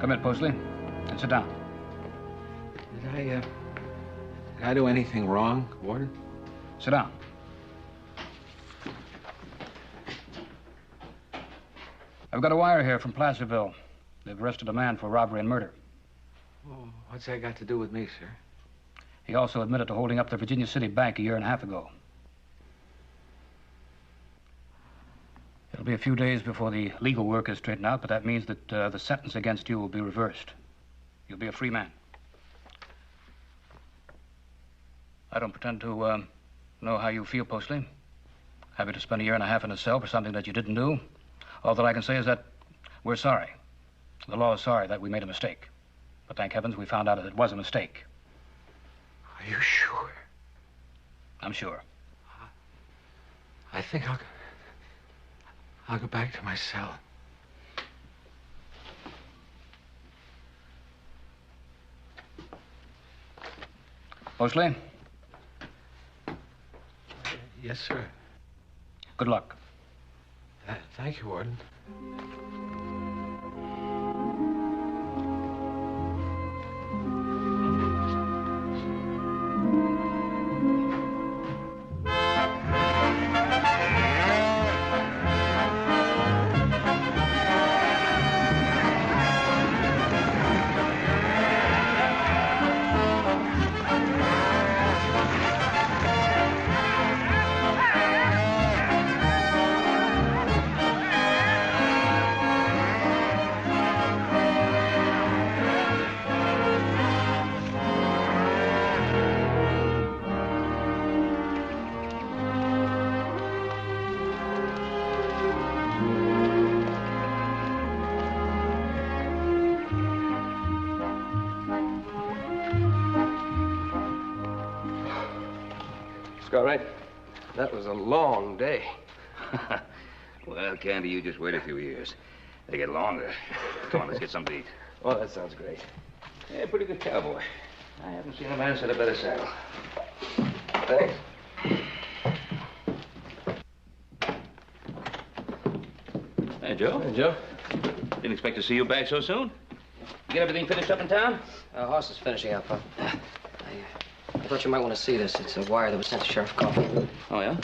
Come in, Postley, and sit down. Did I do anything wrong, Warden? Sit down. I've got a wire here from Placerville. They've arrested a man for robbery and murder. Oh, what's that got to do with me, sir? He also admitted to holding up the Virginia City Bank a year and a half ago. It'll be a few days before the legal work is straightened out, but that means that the sentence against you will be reversed. You'll be a free man. I don't pretend to know how you feel, Postley. Happy to spend a year and a half in a cell for something that you didn't do. All that I can say is that we're sorry. The law is sorry that we made a mistake. But thank heavens we found out that it was a mistake. Are you sure? I'm sure. I think I'll go back to my cell. Postley? Yes, sir. Good luck. Thank you, Warden. Cartwright, that was a long day. Well, Candy, you just wait a few years. They get longer. Come on, let's get something to eat. Oh, that sounds great. Yeah, pretty good cowboy. I haven't seen a man set a better saddle. Thanks. Hey, Joe. Hey, Joe. Didn't expect to see you back so soon. Get everything finished up in town? Horse is finishing up, huh? I thought you might want to see this. It's a wire that was sent to Sheriff Coffey. Oh, yeah?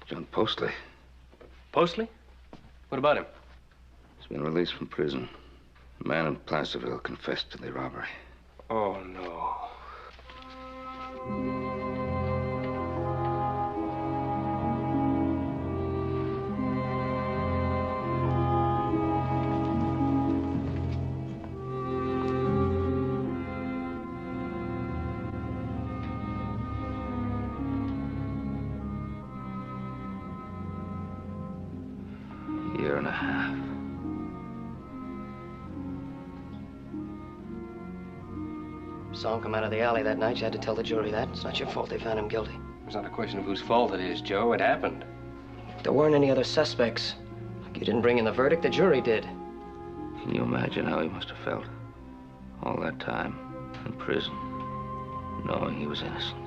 John Postley. Postley? What about him? He's been released from prison. A man in Placerville confessed to the robbery. Oh, no. Year and a half. Saw him come out of the alley that night. You had to tell the jury that. It's not your fault they found him guilty. It's not a question of whose fault it is, Joe. It happened. There weren't any other suspects. You didn't bring in the verdict, the jury did. Can you imagine how he must have felt all that time in prison, knowing he was innocent?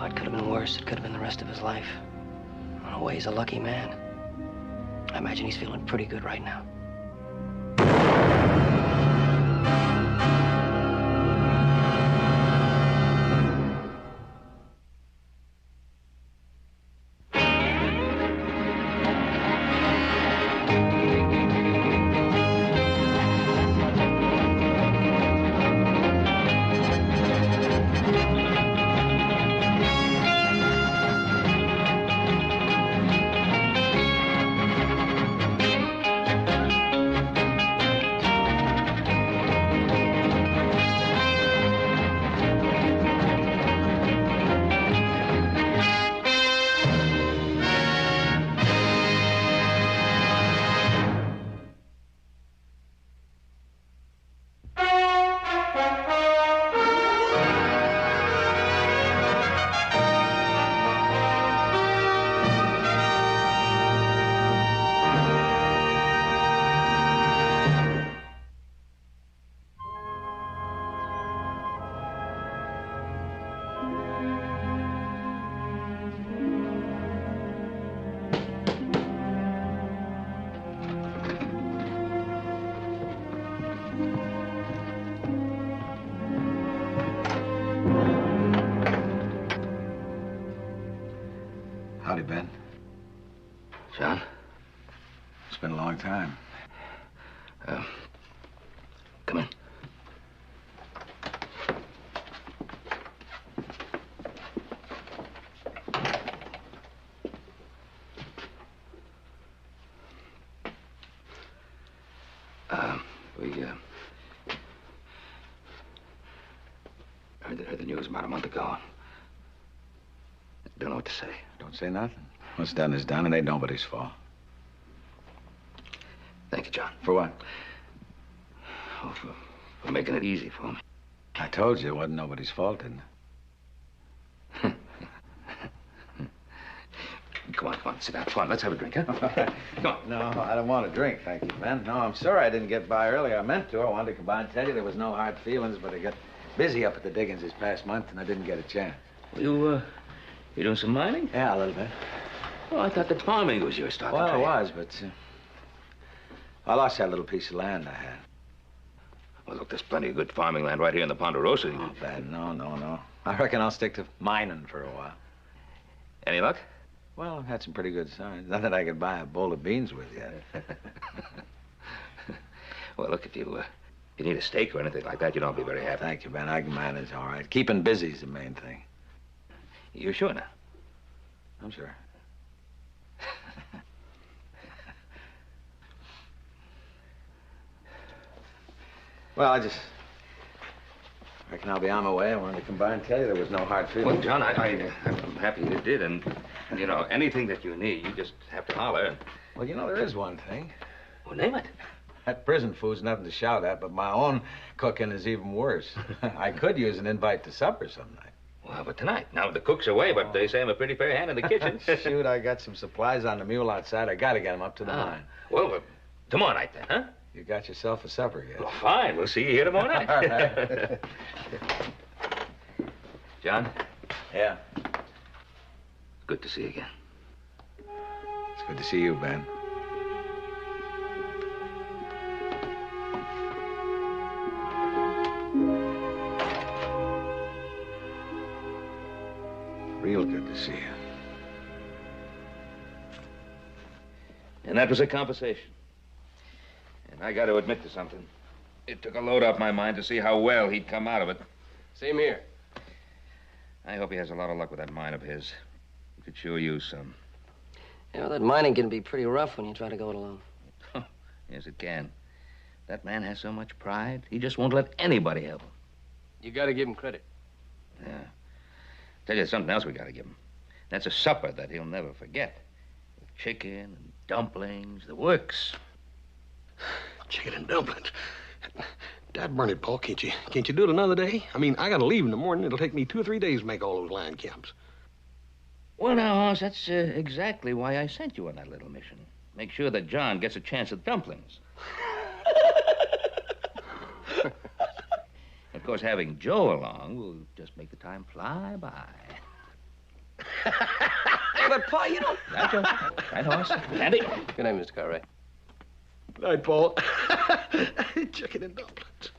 It could have been worse. It could have been the rest of his life. In a way, he's a lucky man. I imagine he's feeling pretty good right now. time. Come in. We heard the news about a month ago. Don't know what to say. Don't say nothing. What's done is done. It ain't nobody's fault. Thank you, John. For what? Oh, for making it easy for me. I told you it wasn't nobody's fault, didn't it? Come on, sit down. Come on, let's have a drink, huh? Come on. No, I don't want a drink, thank you, Ben. No, I'm sorry I didn't get by earlier. I meant to. I wanted to come by and tell you there was no hard feelings, but I got busy up at the diggings this past month, and I didn't get a chance. You doing some mining? Yeah, a little bit. Oh, I thought that farming was your stock. Well, it was, but I lost that little piece of land I had. Well, look, there's plenty of good farming land right here in the Ponderosa. Oh, Ben, no. I reckon I'll stick to mining for a while. Any luck? Well, I've had some pretty good signs. Not that I could buy a bowl of beans with yet. Well, look, if you need a steak or anything like that, you don't be very happy. Thank you, Ben. I can manage all right. Keeping busy's the main thing. You sure now? I'm sure. Well, I reckon I'll be on my way. I wanted to come by and tell you there was no hard feelings. Well, John, I'm happy you did, and, you know, anything that you need, you just have to holler. Well, you know, there is one thing. Well, name it. That prison food's nothing to shout at, but my own cooking is even worse. I could use an invite to supper some night. Well, but tonight. Now, the cook's away, but they say I'm a pretty fair hand in the kitchen. Shoot, I got some supplies on the mule outside. I gotta get them up to the mine. Well, tomorrow night then, huh? You got yourself a supper yet? Well, fine. We'll see you here tomorrow night. All right. John? Yeah? Good to see you again. It's good to see you, Ben. Real good to see you. And that was a conversation. And I got to admit to something. It took a load off my mind to see how well he'd come out of it. Same here. I hope he has a lot of luck with that mine of his. He could sure use some. You know, that mining can be pretty rough when you try to go it alone. Yes, it can. That man has so much pride, he just won't let anybody help him. You gotta give him credit. Yeah. Tell you something else we got to give him. That's a supper that he'll never forget. With chicken and dumplings, the works. Chicken and dumplings. Dad burn it, Paul. Can't you do it another day? I mean, I gotta leave in the morning. It'll take me 2 or 3 days to make all those line camps. Well, now, Hoss, that's exactly why I sent you on that little mission. Make sure that John gets a chance at dumplings. Of course, having Joe along will just make the time fly by. But, Pa, you know... Right, Joe? Right, Hoss? Andy? Good night, Mr. Cartwright. Night, Paul. Chicken and dumplings.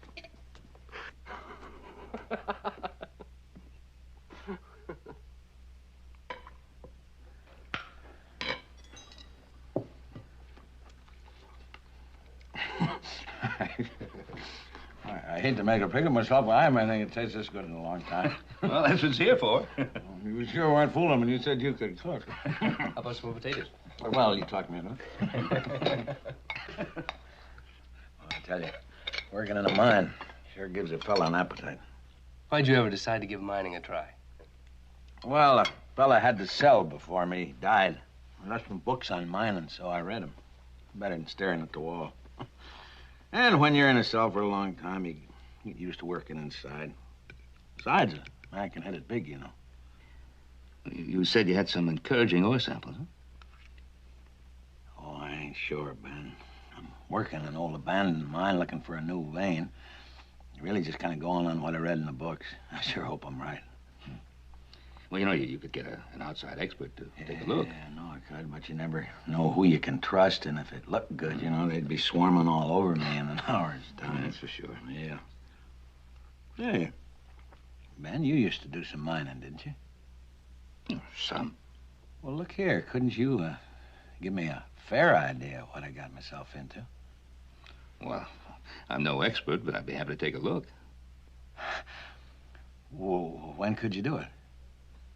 I hate to make a pig of myself, but I haven't anything that tastes this good in a long time. Well, that's what it's here for. You sure weren't fooling when you said you could cook. How about some more potatoes? Well, you talked me enough. Well, I tell you, working in a mine sure gives a fella an appetite. Why'd you ever decide to give mining a try? Well, a fella had to sell before me. He died. I left some books on mining, so I read them. Better than staring at the wall. And when you're in a cell for a long time, you get used to working inside. Besides, a man can hit it big, you know. You said you had some encouraging ore samples, huh? Oh, I ain't sure, Ben. I'm working an old abandoned mine looking for a new vein. Really just kind of going on what I read in the books. I sure hope I'm right. Well, you know, you could get an outside expert to take a look. Yeah, no, I could, but you never know who you can trust, and if it looked good, you know, they'd be swarming all over me in an hour's time. That's for sure. Yeah. Hey, Ben, you used to do some mining, didn't you? Oh, some. Well, look here, couldn't you give me a fair idea of what I got myself into. Well, I'm no expert, but I'd be happy to take a look. Well, when could you do it?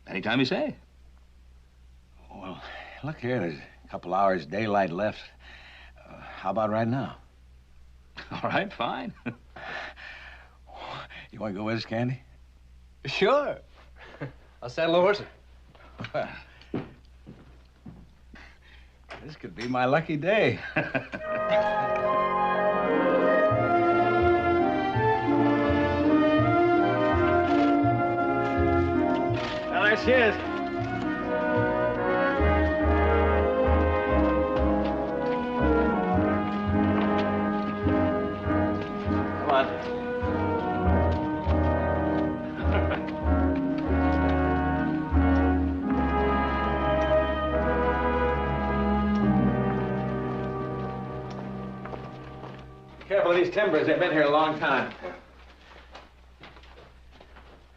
Anytime you say. Well, look here, there's a couple hours daylight left. How about right now? All right, fine. You want to go with us, Candy? Sure. I'll saddle the horses. Well, this could be my lucky day. Well, there she is. Come on. Careful of these timbers. They've been here a long time.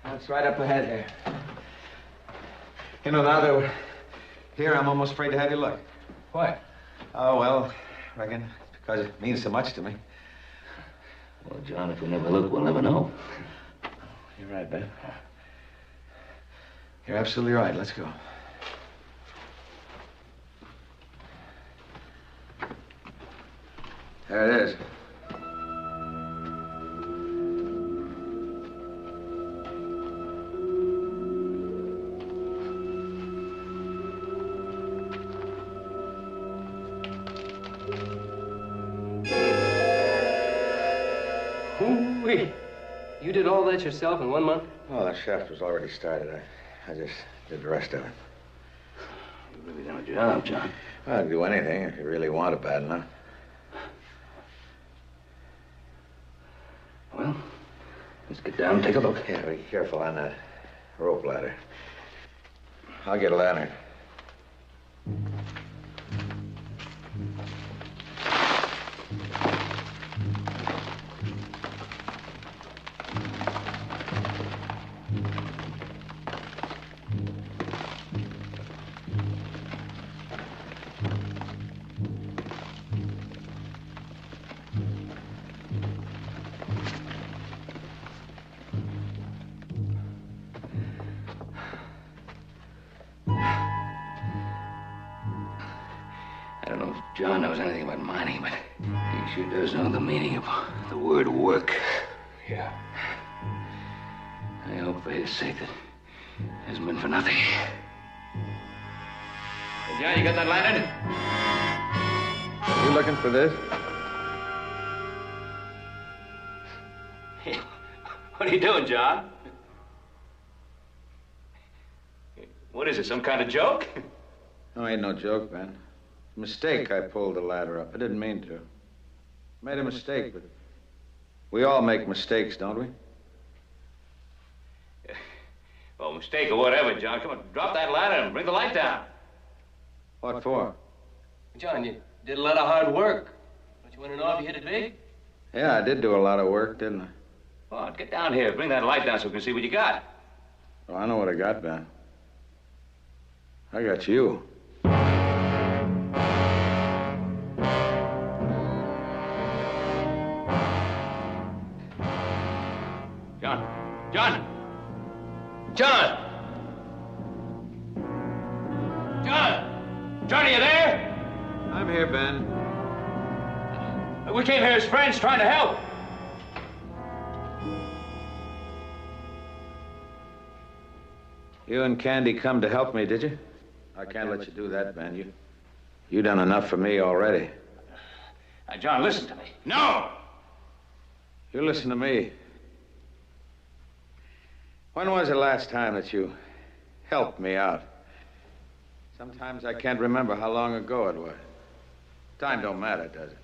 That's right up ahead here. You know, now that we're here, I'm almost afraid to have you look. Why? Oh, well, I reckon it's because it means so much to me. Well, John, if we never look, we'll never know. You're right, Ben. You're absolutely right. Let's go. There it is. Hoo-wee. You did all that yourself in 1 month? Oh, that shaft was already started. I just did the rest of it. You've really done a job, John. I'd do anything if you really want it bad enough. Well, let's get down and take a look. Yeah, be careful on that rope ladder. I'll get a lantern. I don't know if John knows anything about mining, but he sure does know the meaning of the word work. Yeah. I hope for his sake that it hasn't been for nothing. Hey, John, you got that lantern? Are you looking for this? Hey, what are you doing, John? What is it, some kind of joke? No, ain't no joke, Ben. Mistake, I pulled the ladder up. I didn't mean to. Made a mistake, but we all make mistakes, don't we? Oh, mistake or whatever, John. Come on, drop that ladder and bring the light down. What for? John, you did a lot of hard work. Don't you want to know if you hit it big? Yeah, I did do a lot of work, didn't I? Come on, get down here. Bring that light down so we can see what you got. Oh, I know what I got, Ben. I got you. John! John! John! John! John, are you there? I'm here, Ben. We came here as friends trying to help. You and Candy come to help me, did you? I can't let you do that, Ben. You done enough for me already. Now, John, listen to me. No! You listen to me. When was the last time that you helped me out? Sometimes I can't remember how long ago it was. Time don't matter, does it?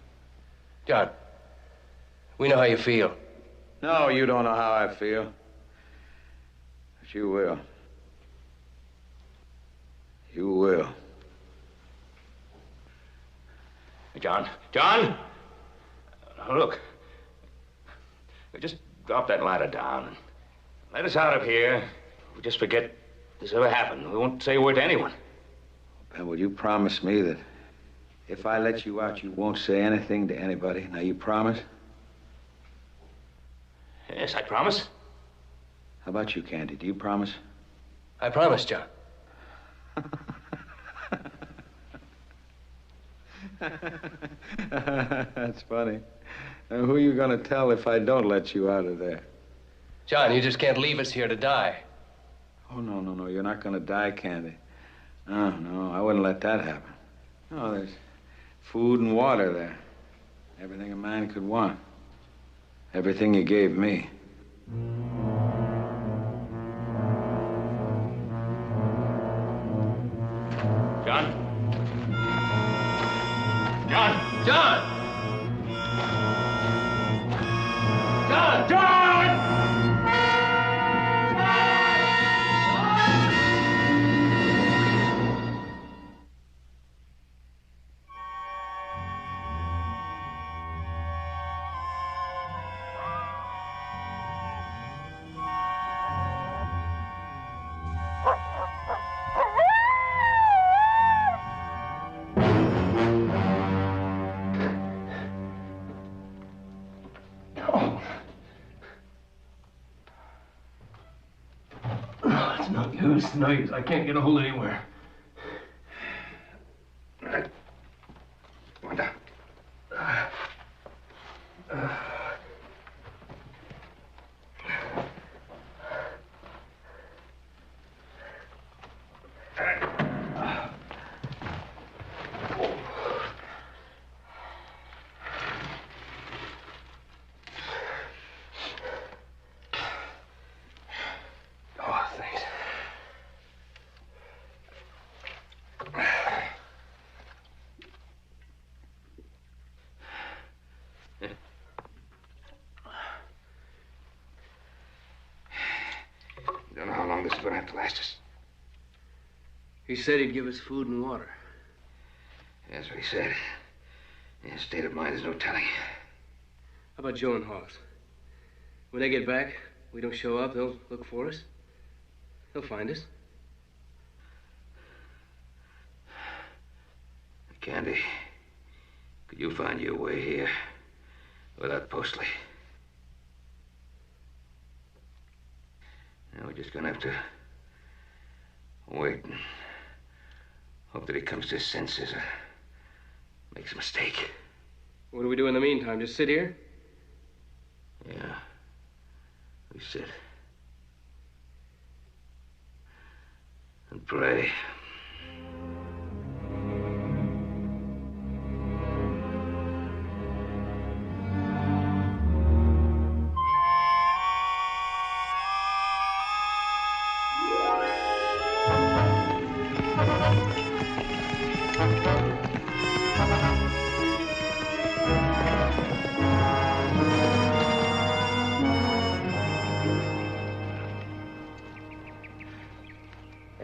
John, we know how you feel. No, you don't know how I feel. But you will. You will. John! John! Look. Just drop that ladder down and let us out of here. We'll just forget this ever happened. We won't say a word to anyone. Ben, will you promise me that If I let you out, you won't say anything to anybody. Now, you promise? Yes, I promise. How about you, Candy? Do you promise? I promise, John. That's funny. Now, who are you going to tell if I don't let you out of there? John, you just can't leave us here to die. Oh, no. You're not going to die, Candy. No, I wouldn't let that happen. No, there's food and water there. Everything a man could want. Everything you gave me. John? John! John! John! John! It's no use. I can't get a hold anywhere. All right. Come on down. Oh, thanks. Don't know how long this is going to have to last us. He said he'd give us food and water. That's what he said. In his state of mind, there's no telling. How about Joe and Hoss? When they get back, we don't show up, they'll look for us. They'll find us. Candy, could you find your way here without Postley? Now, we're just gonna have to wait and hope that he comes to his senses or makes a mistake. What do we do in the meantime? Just sit here? Yeah, we sit and pray.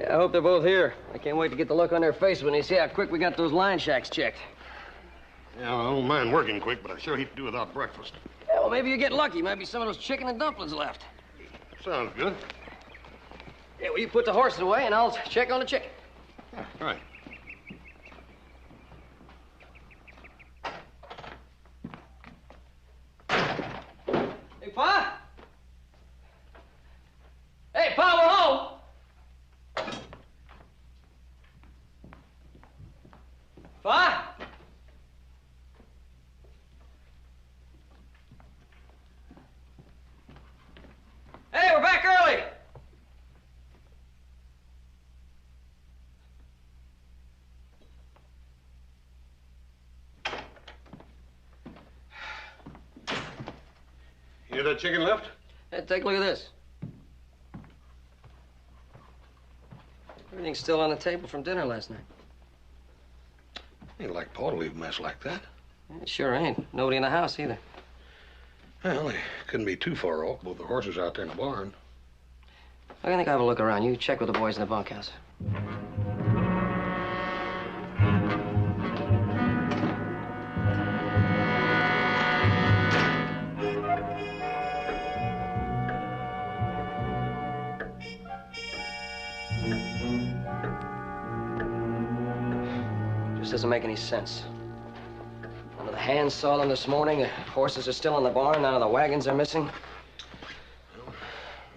I hope they're both here. I can't wait to get the look on their face when they see how quick we got those line shacks checked. Yeah, well, I don't mind working quick, but I sure hate to do without breakfast. Yeah, well, maybe you get lucky. Might be some of those chicken and dumplings left. Sounds good. Yeah, well, you put the horses away, and I'll check on the chicken. Yeah, right. Hey, Pa! Hey, Pa, we're home! Pa? Hey, we're back early! You have that chicken left? Hey, take a look at this. Everything's still on the table from dinner last night. Ain't like Paul to leave a mess like that. It sure ain't. Nobody in the house either. Well, they couldn't be too far off. Both the horses out there in the barn. I think I'll have a look around. You check with the boys in the bunkhouse. This doesn't make any sense. None of the hands saw them this morning. The horses are still in the barn. None of the wagons are missing. Well,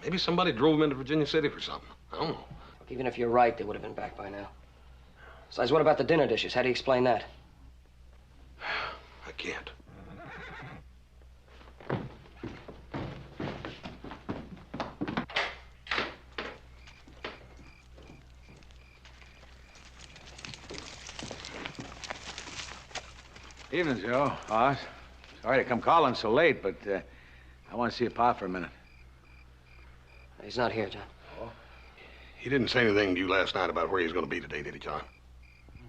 maybe somebody drove them into Virginia City for something. I don't know. Even if you're right, they would have been back by now. Besides, what about the dinner dishes? How do you explain that? I can't. Evening, Joe. Hoss. Sorry to come calling so late, but I want to see your pa for a minute. He's not here, John. He didn't say anything to you last night about where he's going to be today, did he, John?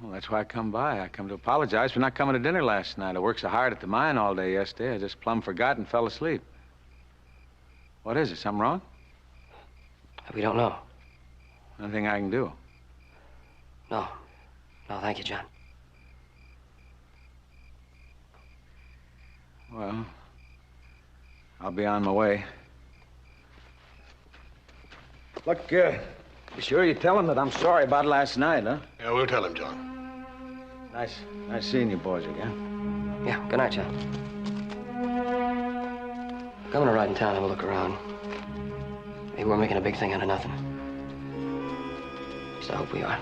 Well, that's why I come by. I come to apologize for not coming to dinner last night. I worked so hard at the mine all day yesterday, I just plumb forgot and fell asleep. What is it? Something wrong? We don't know. Nothing I can do. No. No, thank you, John. Well, I'll be on my way. Look, you sure you tell him that I'm sorry about last night, huh? Yeah, we'll tell him, John. Nice seeing you boys again. Yeah, good night, John. Come on a ride in town, have a look around. Maybe we're making a big thing out of nothing. At least I hope we are.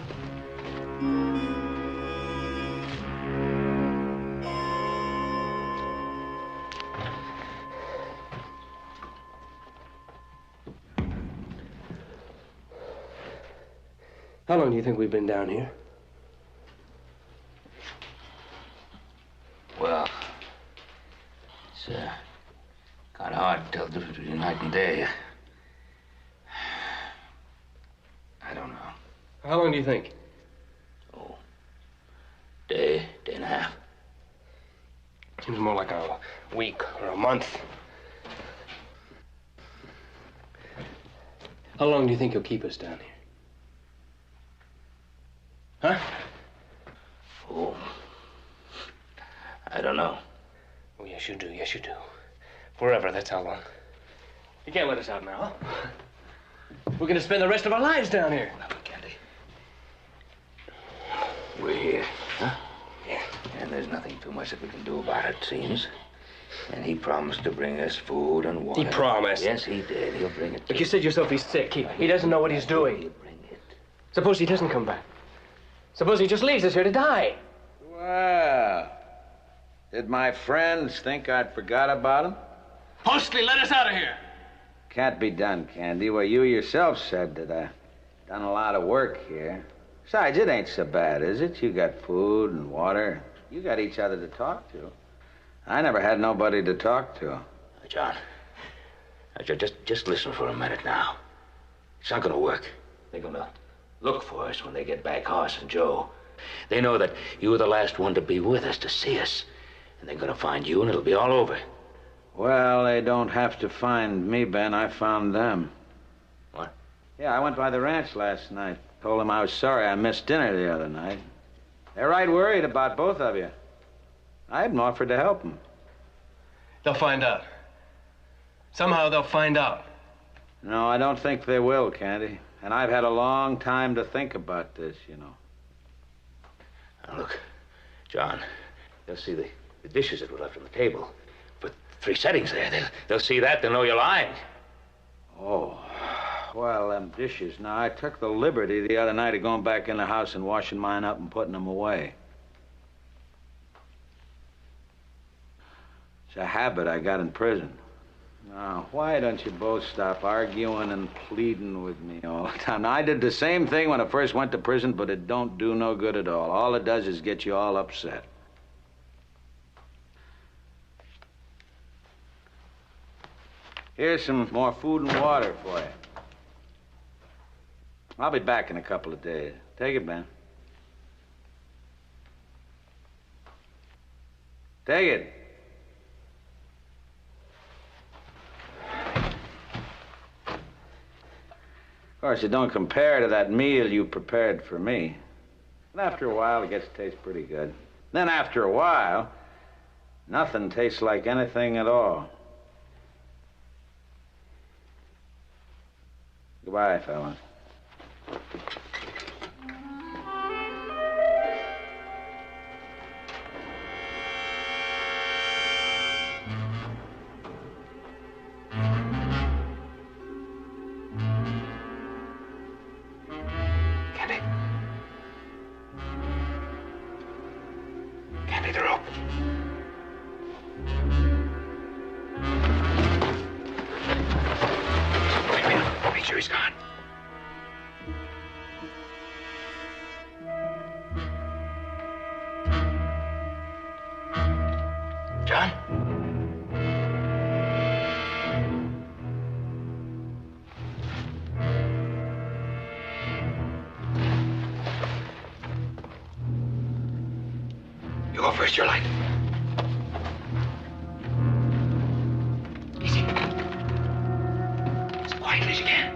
How long do you think we've been down here? Well, it's kind of hard to tell the difference between night and day. I don't know. How long do you think? Oh, day and a half. Seems more like a week or a month. How long do you think you'll keep us down here? Huh? Oh, I don't know. Oh, yes, you do. Yes, you do. Forever, that's how long. You can't let us out now. We're going to spend the rest of our lives down here. Well, Candy, we're here, huh? Yeah. And there's nothing too much that we can do about it, seems. And he promised to bring us food and water. He promised? Yes, he did. He'll bring it. But you said yourself he's sick. He doesn't know what he's doing. He'll bring it. Suppose he doesn't come back. Suppose he just leaves us here to die. Well, did my friends think I'd forgot about them? Postley, let us out of here. Can't be done, Candy. Well, you yourself said that I've done a lot of work here. Besides, it ain't so bad, is it? You got food and water. You got each other to talk to. I never had nobody to talk to. John, just listen for a minute now. It's not going to work. They're going to look for us when they get back, Hoss and Joe. They know that you were the last one to be with us, to see us. And they're going to find you, and it'll be all over. Well, they don't have to find me, Ben. I found them. What? Yeah, I went by the ranch last night. Told them I was sorry I missed dinner the other night. They're right worried about both of you. I even offered to help them. They'll find out. Somehow they'll find out. No, I don't think they will, Candy. And I've had a long time to think about this, you know. Now, look, John, they'll see the dishes that were left on the table. But 3 settings there. They'll see that. They'll know you're lying. Oh, well, them dishes. Now, I took the liberty the other night of going back in the house and washing mine up and putting them away. It's a habit I got in prison. Now, why don't you both stop arguing and pleading with me all the time? Now, I did the same thing when I first went to prison, but it don't do no good at all. All it does is get you all upset. Here's some more food and water for you. I'll be back in a couple of days. Take it, Ben. Take it. Of course, it don't compare to that meal you prepared for me. And after a while, it gets to taste pretty good. Then after a while, nothing tastes like anything at all. Goodbye, fellas. off first, your light. Easy. As quietly as you can.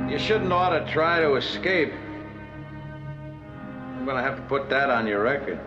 You shouldn't ought to try to escape. I'm gonna have to put that on your record.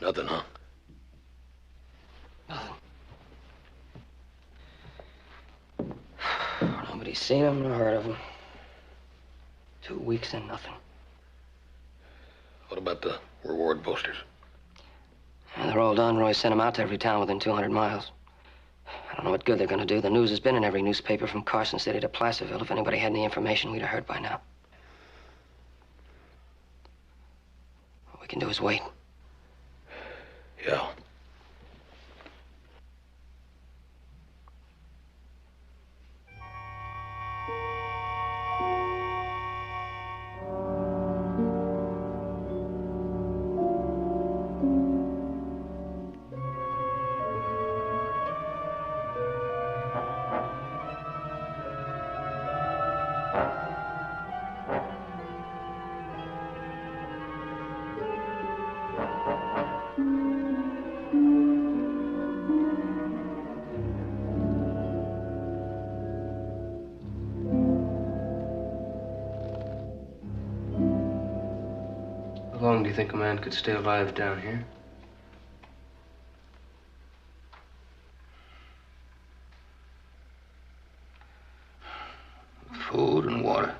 Nothing, huh? Nobody's seen him nor heard of him. 2 weeks and nothing. What about the reward posters? And they're all done. Roy sent them out to every town within 200 miles. I don't know what good they're going to do. The news has been in every newspaper from Carson City to Placerville. If anybody had any information, we'd have heard by now. All we can do is wait. Yeah. How long do you think a man could stay alive down here? Food and water.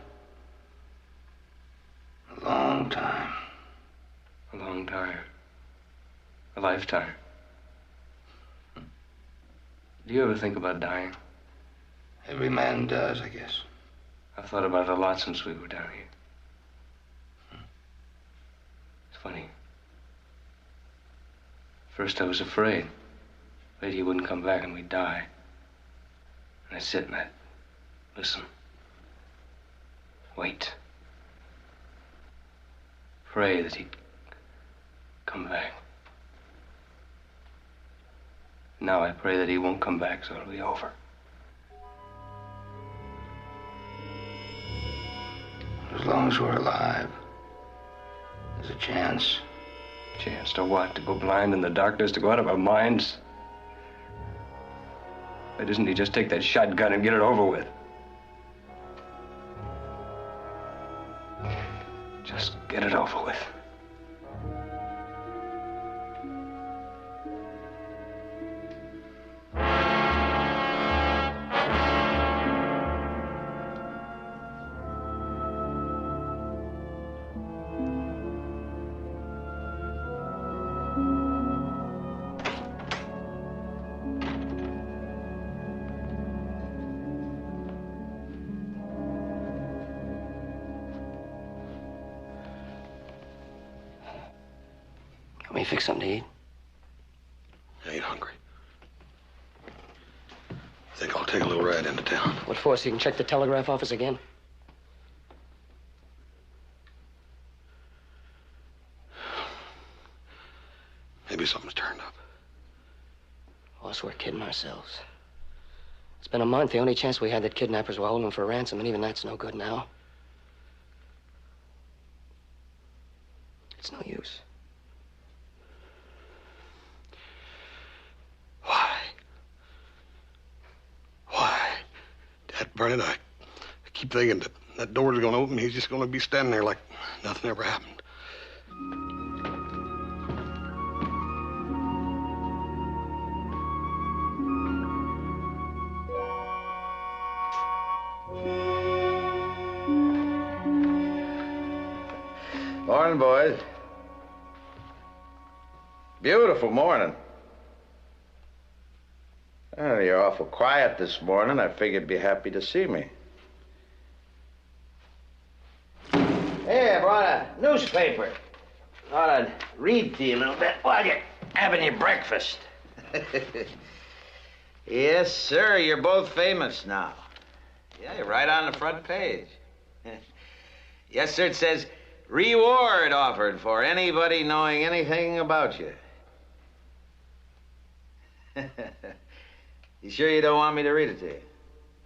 A long time. A long time. A lifetime. Do you ever think about dying? Every man does, I guess. I've thought about it a lot since we were down here. It's funny. First I was afraid. Afraid he wouldn't come back and we'd die. And I'd sit and I'd listen. Wait. Pray that he'd come back. Now I pray that he won't come back, so it'll be over. As long as we're alive, there's a chance. Chance to what? To go blind in the darkness, to go out of our minds? Why doesn't he just take that shotgun and get it over with? Just get it over with. Let me fix something to eat. I ain't hungry. Think I'll take a little ride into town. What for? So you can check the telegraph office again? Maybe something's turned up. Boss, we're kidding ourselves. It's been a month. The only chance we had that kidnappers were holding him for ransom, and even that's no good now. It's no use. Why? Dad, Bernard, I keep thinking that door's gonna open. He's just gonna be standing there like nothing ever happened. Morning, boys. Beautiful morning. Oh, you're awful quiet this morning. I figured you'd be happy to see me. Hey, I brought a newspaper. Thought I'd read to you a little bit while you're having your breakfast. Yes, sir, you're both famous now. Yeah, you're right on the front page. Yes, sir, it says, reward offered for anybody knowing anything about you. You sure you don't want me to read it to you?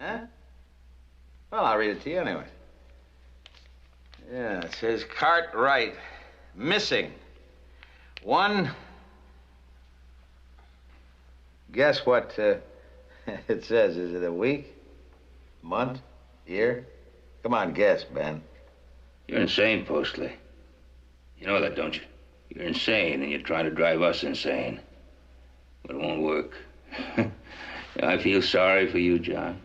Huh? Well, I'll read it to you anyway. Yeah, it says Cartwright, missing. One... Guess what it says? Is it a week? Month? Year? Come on, guess, Ben. You're insane, Postley. You know that, don't you? You're insane, and you're trying to drive us insane. But it won't work. I feel sorry for you, John.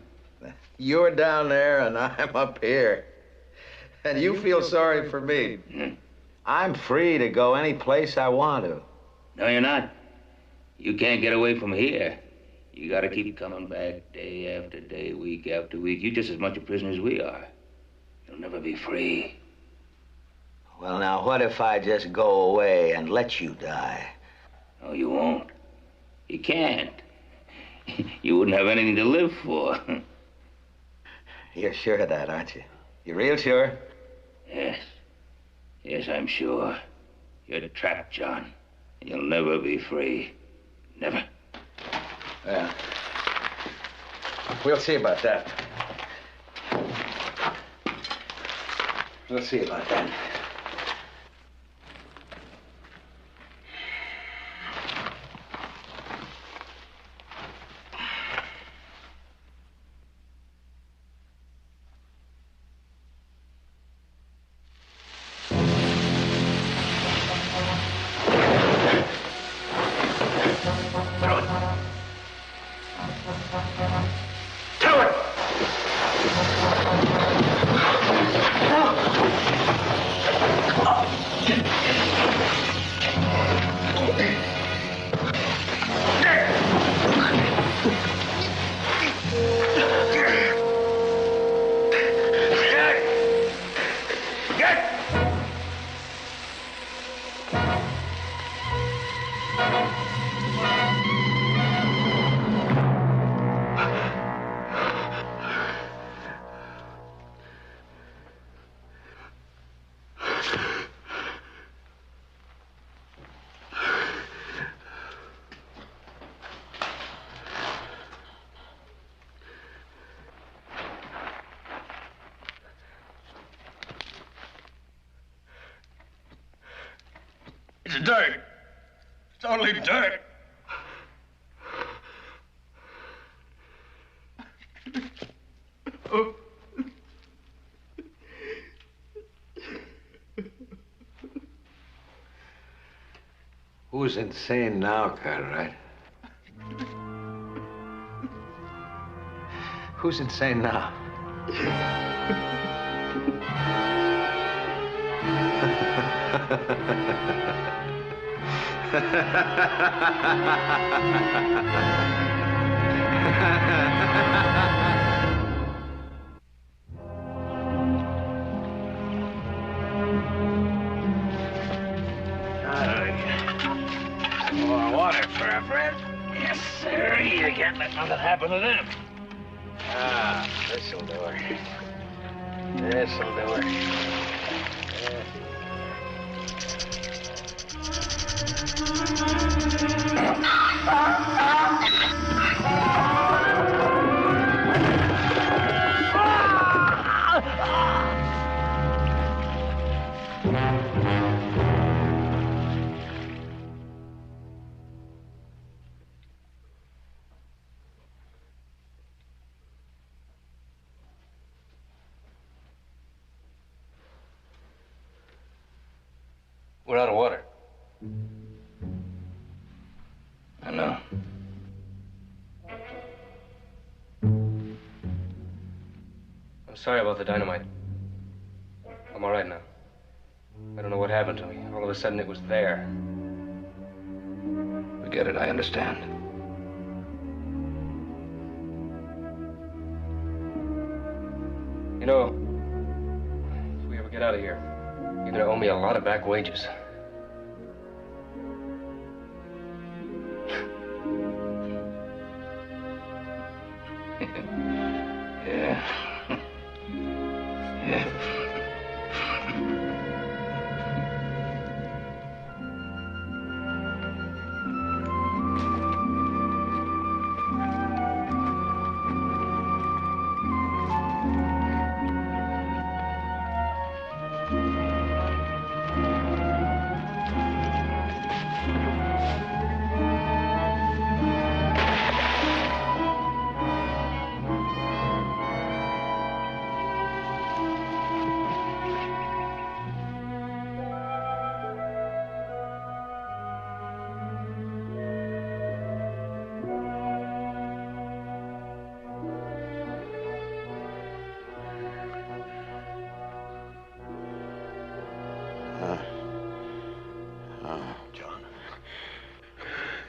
You're down there, and I'm up here. And you feel sorry for me. I'm free to go any place I want to. No, you're not. You can't get away from here. You gotta keep coming back day after day, week after week. You're just as much a prisoner as we are. You'll never be free. Well, now, what if I just go away and let you die? No, you won't. You can't. You wouldn't have anything to live for. You're sure of that, aren't you? You're real sure? Yes. Yes, I'm sure. You're trapped, John. And you'll never be free. Never. Yeah. We'll see about that. We'll see about that. It's dirt. It's only dirt. Who's insane now, Cartwright? Who's insane now? More water for our friend? Yes, sir. You can't let nothing happen to them. Ah, this'll do it. This'll do it. We're out of water. I know. I'm sorry about the dynamite. I'm all right now. I don't know what happened to me. All of a sudden, it was there. Forget it, I understand. You know, if we ever get out of here, you're gonna owe me a lot of back wages. Yeah. Yeah. John.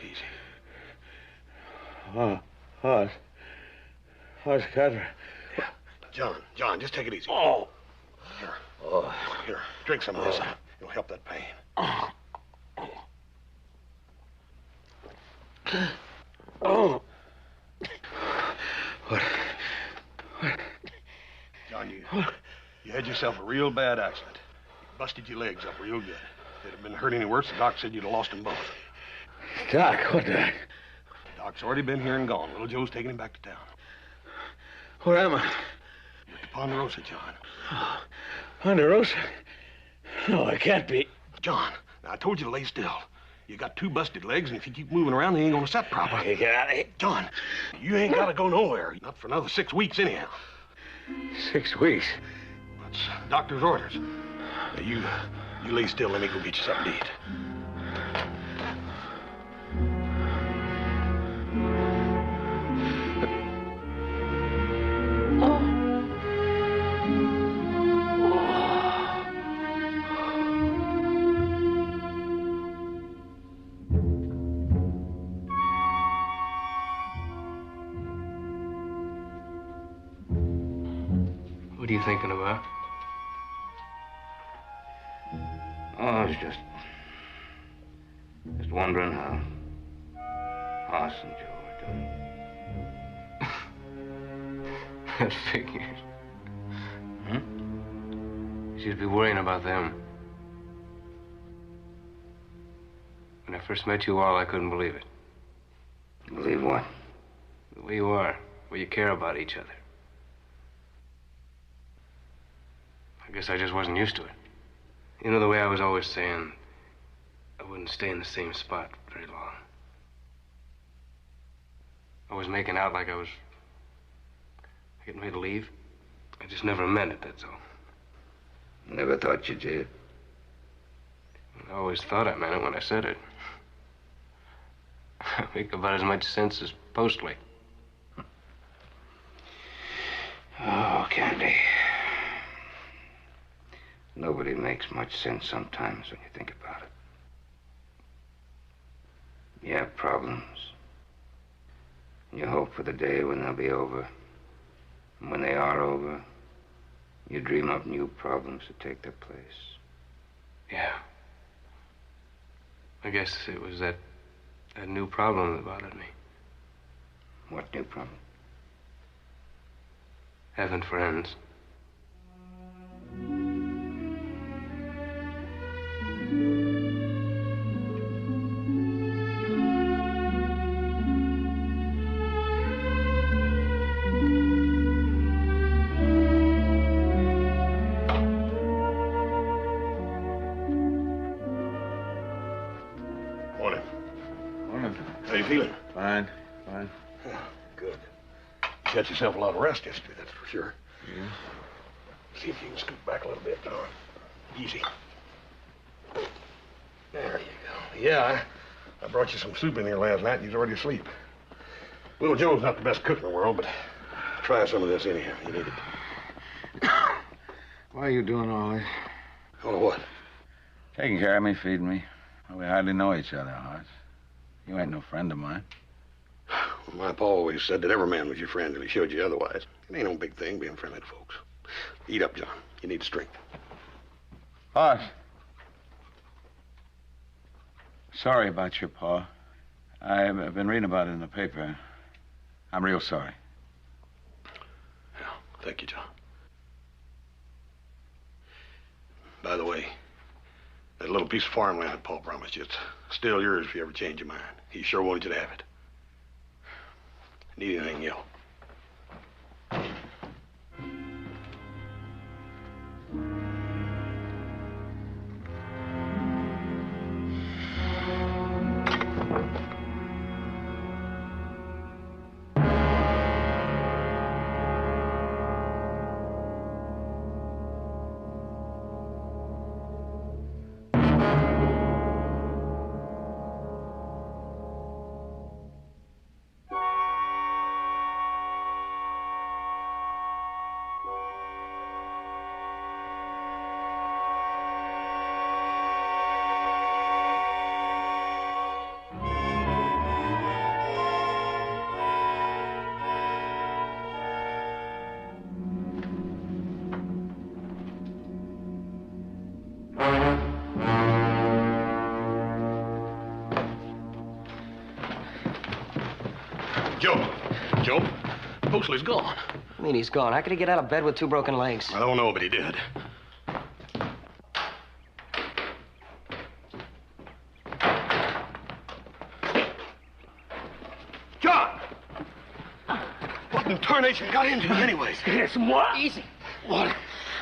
Easy. Horse Cartwright. John, just take it easy. Oh. Here. Oh. Here, drink some of this. It'll help that pain. Oh. John, you had yourself a real bad accident. You busted your legs up real good. If they'd have been hurt any worse, the doc said you'd have lost them both. Doc, what Doc? Doc's already been here and gone. Little Joe's taking him back to town. Where am I? You're at the Ponderosa, John. Ponderosa? No, I can't be. John, now, I told you to lay still. You got two busted legs, and if you keep moving around, they ain't gonna set proper. Hey, get out of here. John, you ain't gotta go nowhere. Not for another 6 weeks, anyhow. 6 weeks. That's doctor's orders. Now, you lay still. Let me go get you something to eat. What are you thinking about? Oh, I was just wondering how Hoss and Joe are doing. That figures. You should be worrying about them. When I first met you all, I couldn't believe it. Believe what? The way you are, where you care about each other. I guess I just wasn't used to it. You know, the way I was always saying I wouldn't stay in the same spot very long. I was making out like I was getting ready to leave. I just never meant it, that's all. Never thought you did. I always thought I meant it when I said it. I make about as much sense as Postley. Oh, Candy. Nobody makes much sense sometimes when you think about it. You have problems. You hope for the day when they'll be over. And when they are over, you dream up new problems to take their place. Yeah. I guess it was that new problem that bothered me. What new problem? Having friends. Morning. Morning. How you feeling? Fine. Yeah, good. You got yourself a lot of rest yesterday, that's for sure. Yeah. See if you can scoot back a little bit, John. Easy. There you go. Yeah, I brought you some soup in here last night and he's already asleep. Little Joe's not the best cook in the world, but try some of this anyhow. You need it. Why are you doing all this? All of what? Taking care of me, feeding me. Well, we hardly know each other, Horace. You ain't no friend of mine. Well, my pa always said that every man was your friend till he showed you otherwise. It ain't no big thing being friendly to folks. Eat up, John. You need strength. Horace. Sorry about your pa. I've been reading about it in the paper. I'm real sorry. Yeah, thank you, John. By the way, that little piece of farmland Paul promised you, it's still yours if you ever change your mind. He sure wanted you to have it. Need anything, yell. Joe, Postley's gone. I mean, he's gone. How could he get out of bed with 2 broken legs? I don't know, but he did. John! What in tarnation got into you anyways? Get some water. Easy. Water.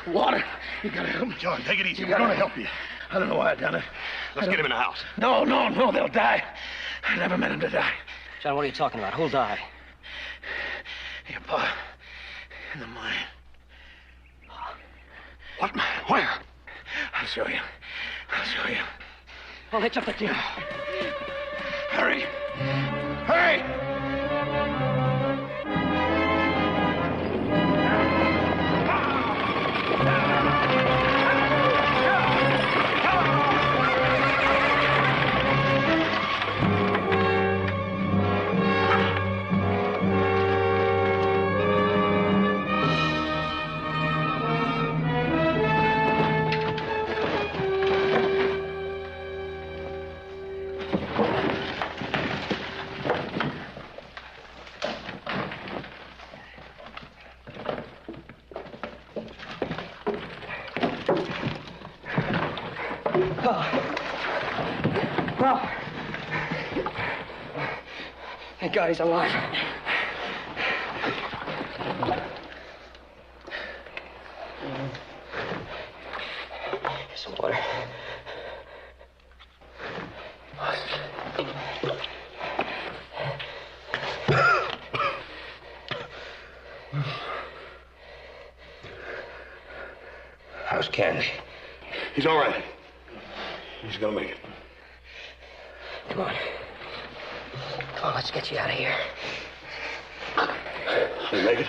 Water. You gotta help me. John, take it easy. We're gonna help you. I don't know why I done it. Let's get him in the house. No, they'll die. I never meant them to die. John, what are you talking about? Who'll die? Your pa. In the mine. What man? Where? I'll show you. I'll show you. Well, hitch up the team. Hurry! Hurry! Oh. Thank God he's alive. Here's some water. How's Candy? He's all right. He's gonna make it. Come on. Come on, let's get you out of here. He'll make it.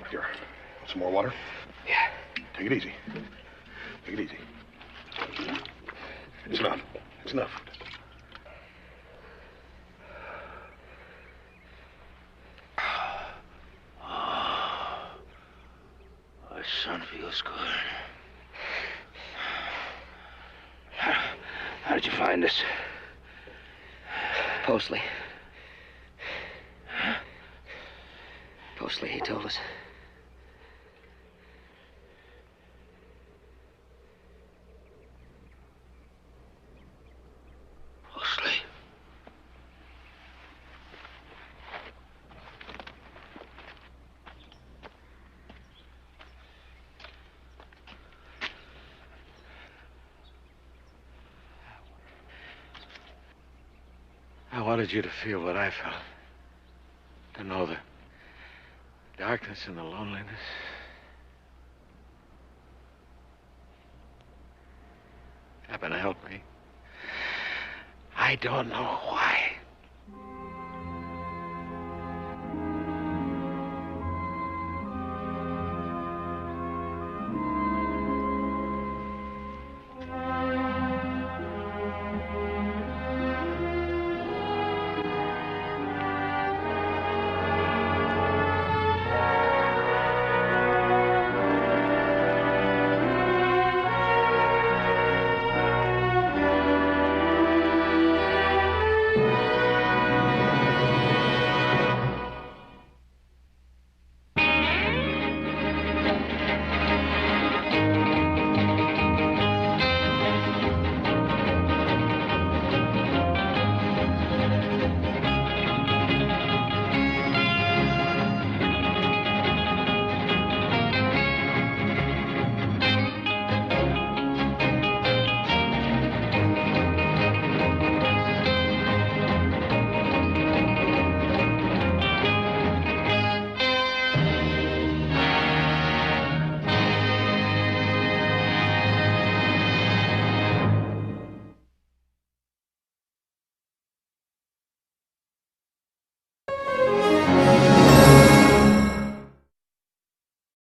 Here. Want some more water? Yeah. Take it easy. Take it easy. It's enough. It's enough. My son feels good. How did you find this? Postley. Postley, he told us. Mostly. I wanted you to feel what I felt. To know the darkness and the loneliness. Happen to help me. I don't know why.